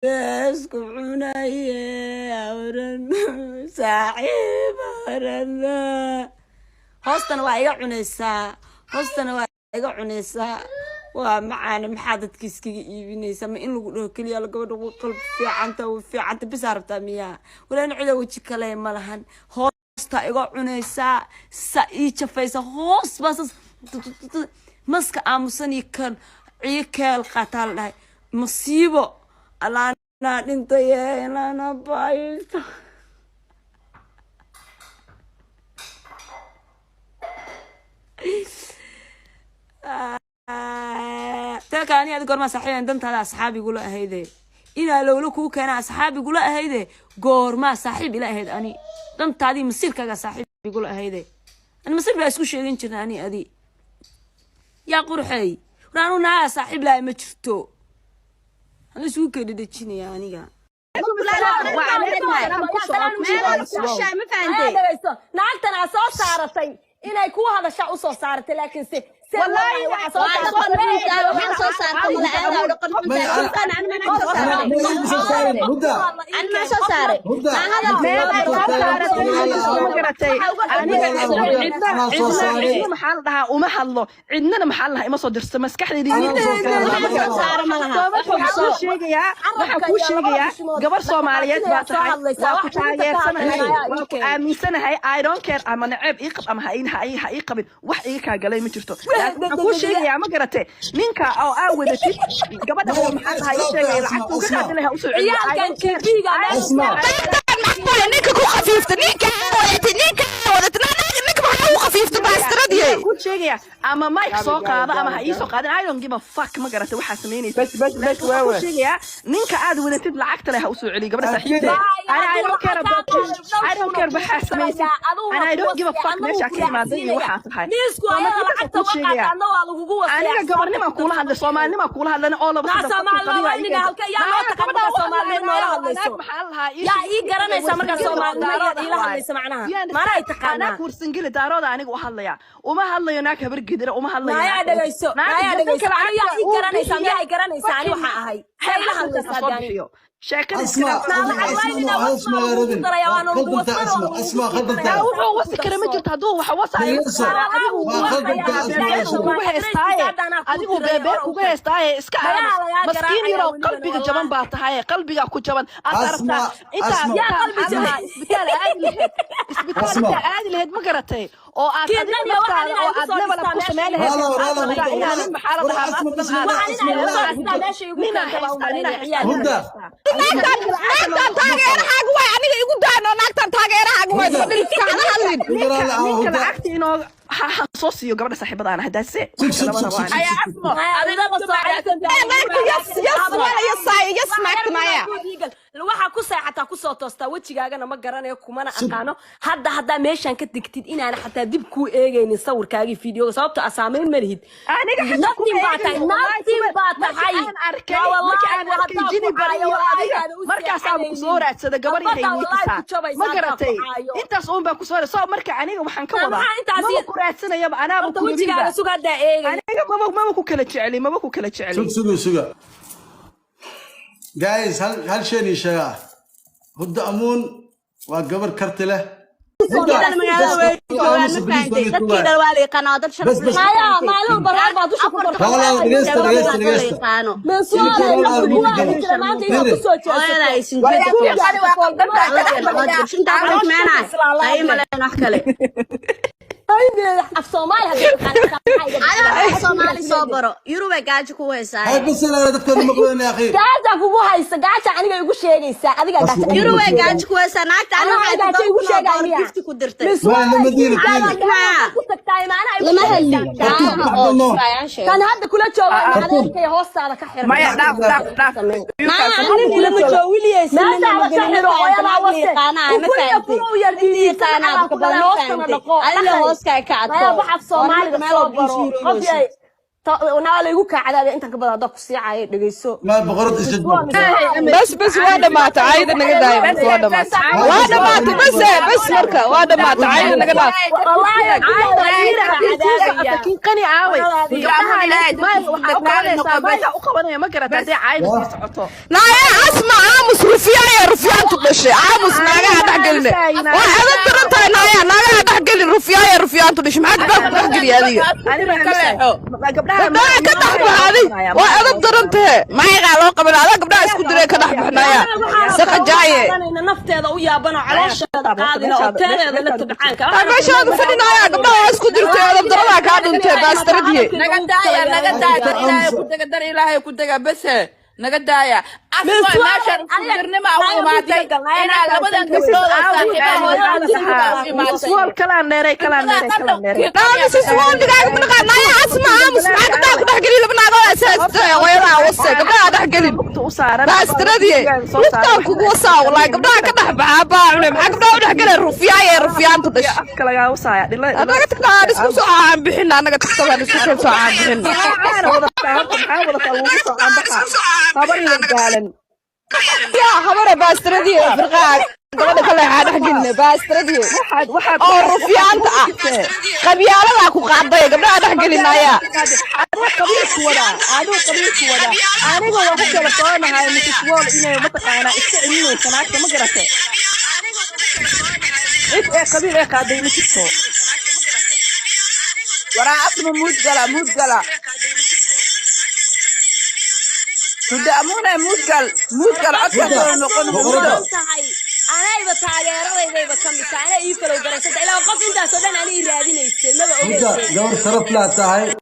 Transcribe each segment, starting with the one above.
اسكن يا ورن صاحب ورن هوستنا waa iga cunaysaa hoostana waa iga cunaysaa waa macaan maxaad kiiskiga iibinaysaa ma in lagu dhaho kaliya gabadha qalbi fiicanta bis arabtaa miyaa walaan cida waji kale ma lahan hoosta iga cunaysaa sa ii jafaysa hoos bas maska aamusan kan ciikeel qatal dhahay musiibo alaana dhintay ilaana baayto تلقاني هذا قرما صحيح عندنا هذا أصحابي يقولوا هيدا إنا لو لكو كان أصحابي يقولوا هيدا قرما صاحب إلى هيدا أني دمت هذه مصير كذا صاحب يقولوا هيدا أنا مصير بأسكو شيء كنا أني أدي يا قرحي رانو نا صاحب لا مشفتو أنا شو كده دتشيني يعني كا نعلت أنا صار صارتي إنا يكون هذا الشيء أصلا صارت لكن والله ما حله عندنا محلها ما صدر مسكح لي وحكوش شيء قبل صوماليات آمين سنة هاي I don't care أما نعب إيقب أما هاي إيقب وح إيكا قلي مجرته أقول شيء يا ما قرأته نينكا أو أودتي قبل هو محلها يشيء العكس وكذا لها وسوي عيال كان كبيرة اسمع نينكا كو خفيفة نينكا ودت نينكا هو خفيفة باستردي أقول شيء أما مايك سوق هذا أما هاي سوق هذا I don't give a fuck ما قرأته وحاسميني بس أقول شيء نينكا عاد ودت العكس لها وسوي علي قبل صحيح I don't care about this I don't care بحاسميني أنا I don't give a fuck ليش أكيد ما زي وحاسب هاي أنا قبرني ما أقولها هذا الصومالي ما أقولها لأن أول بس محلها يا إيه قرنا يسمى الصومالي لا هذا معناها ما رأيت أنا كورسنجيل دارود أنا وحلا يا وما هلا يناك برجدر وما هلا ما يا دقيسو ما يا دقيسو أنا يا إيه قرنا يسمى يا إيه قرنا يسمى وحاهاي هاي لا هلا شاكل اسمع وسكر ما جرت هذو وحوص أديكوا بيبك وجهستاي إسكا مسكين يرو قلبي جبان باتهاي قلبي أكو جبان أنت يا قلبي جبان إسبتال عادي لهاد ما قرأتي أو أدنى ولا كوسمان ناكتن تاجر حاجة يعني يقول دانو ناكتن تاجر حاجة نينك لعكتي إنه حصوصي قبل صاحب أنا هداسة يا waxa ku saacata ku soo toosta wajigaaga ma garanayo kumana aqaano hadda meeshan ka digtid inaan xataa dib ku eegaynin sawirkaaga fiidiyoga sababta asaameyn ma lihid aniga nafti baatay jini bariyo markaas aan ku soo raadsada gabar yahay ma garatay intaas uun baa ku soo soo marka aniga waxaan ka wadaa ma ku raadsanaya anaa ku wajigaaga sugada eegay aniga ma ku kala jeceli suga guys هل شيء يشجع هدا أمون وقبر كرتله كده المجال وين كده الوالي قناة بس ما له برا بعض وش لا نجست من سؤال ما أنت يسوي ولا يسنجد شنو تعرف معنا أي ملا نحكي الصومالي أنا الصومالي صبروا يروح جاج كويس هاي بس أنا تذكر المقولة يا أخي جاج أبوه هايس جاج أنا يقول شيء يسا أديك جاج يروح جاج كويس أنا أنا جاج يقول شيء جاني كيف تقدرت ما المدينة لما هلي كان هذا كله جوا عليك يا هوس على كحر ما يعرف ما أنا لما جوولي يسمى ما كحر ويا ما وصل أنا ما فهمت أنا أنا هوس كعاد ما يبغى في صومالي ما يبغى ونال يقولك عدالة أنت قبل هذا قصيعة دقيسو ما بقرط الجدول بس وانا ما تعايد نقدر دايما وانا ما بس مركا وانا ما تعايد نقدر لكن قني عاوي ما قرأت هذه عايد لا يا اسمع عامس رفيان تدشي عامس ناقا دحقلنا وانا ترنتها ناقا دحقلي رفيان تدشي معك دحقلي هذه قبلها كدحبحادي وانا ترنتها ما يقع لو قبل هذا قبلها اسكو دري كدحبحنايا سقا جايه نفتيدا u yaabano caloosheeda qaadina oo teedeeda la tabcaanka meeshaadu fadhinaya gabdhaha isku dirtay adab darada ka dhintay baastaradiye naga daaya ilaahay ku daga bas naga daaya asma meeshan dirnima u imaatay ina labadan gabdhood su'aal kala neeray dhaas su'aal digaag binaqaanaya asma gabdhaha ku dhaxgali labnaago asaastay wayada wasa gabdhaha dhaxgali baastaradiye inta kugu wasaa wallahi gabdhaha ka dhaxbaxa baacune maxaa gabdhaha dhaxgali rufiyaanta dash kala wasaaya dhilay anaga taqaan isku soo aan bixin anaga taqaan isku soo aan bixin يا خبر باستردي فرقاك gabadha kale waxa dhaxgelina baastradii waxa oo rufiyaanta ah qabyaalada ku qaaday gabdhaha dhaxgelinaya qabiilku wada aniga waxa kala soonahay miswol inay mataqaana iska ciminaysa naagta ma garatay qabiil ay qaaday misito wara asma mud gala مودقل عدك نقول أنا إذا تاجرة إذا كم بتاعنا يفلو درجة إلا وقف أنت صدق أنا يرادين يستمع قبر شرف لا تهاي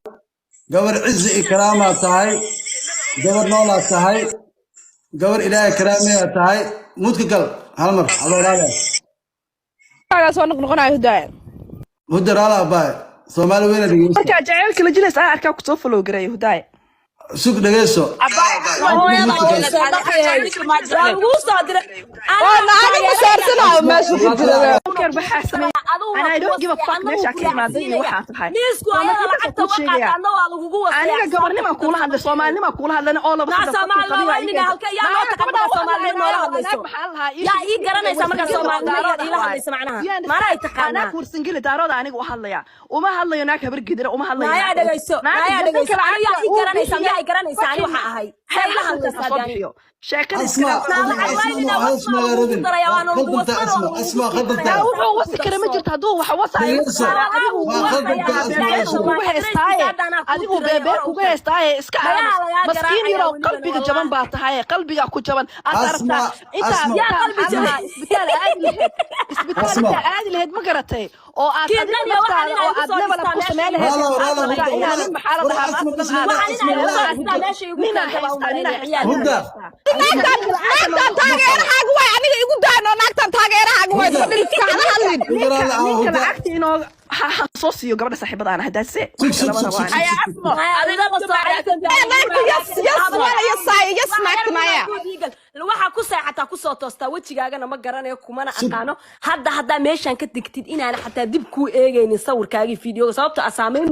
قبر عز إكرامه تهاي قبر نولا تهاي قبر إله إكرامه تهاي مودقل هالمر هذا رأيه أنا سوى نقول هدايا هدا رأى باي سومالي وين اللي marka jaceelka la jilaysa arkaa ku soo follow garay hudaaye سوق دقيسو I don't give a fuck meesha ka imaadeen waxa tahay aniga gabarnima kula hadlay Soomaalnima kula hadlay oo laba ii garanaysa marka Soomaalnima ila hadlaysa macnaha maana ay taqaana kursin geli daarooda aniga u hadlaya uma hadlayo naag habar gidira uma hadlayo yaa dhageyso ii garanaysa yaa garanaysa ani waxa ahay hayla hadlaysa sheekada اسمع خدمتها wuxuu wasi kara ma jirto haduu wax wasaayo adigu beebe kuga heestaaye iska maskiin yaro qalbiga jaban baa tahay qalbiga ku jaban adarta inta yaa qalbi jaban isbitaal aadi lahayd ma garatay oo aad level ku sameeyay صوصي وقبل صاحبة أنا هداسة waxa ku saacata ku soo toosta wajigaaga ma garanayo kumana aqaano hadda meeshan ka digtid inaan xataa dib ku eegaynin sawirkaaga fiidiyoga sababta asaameyn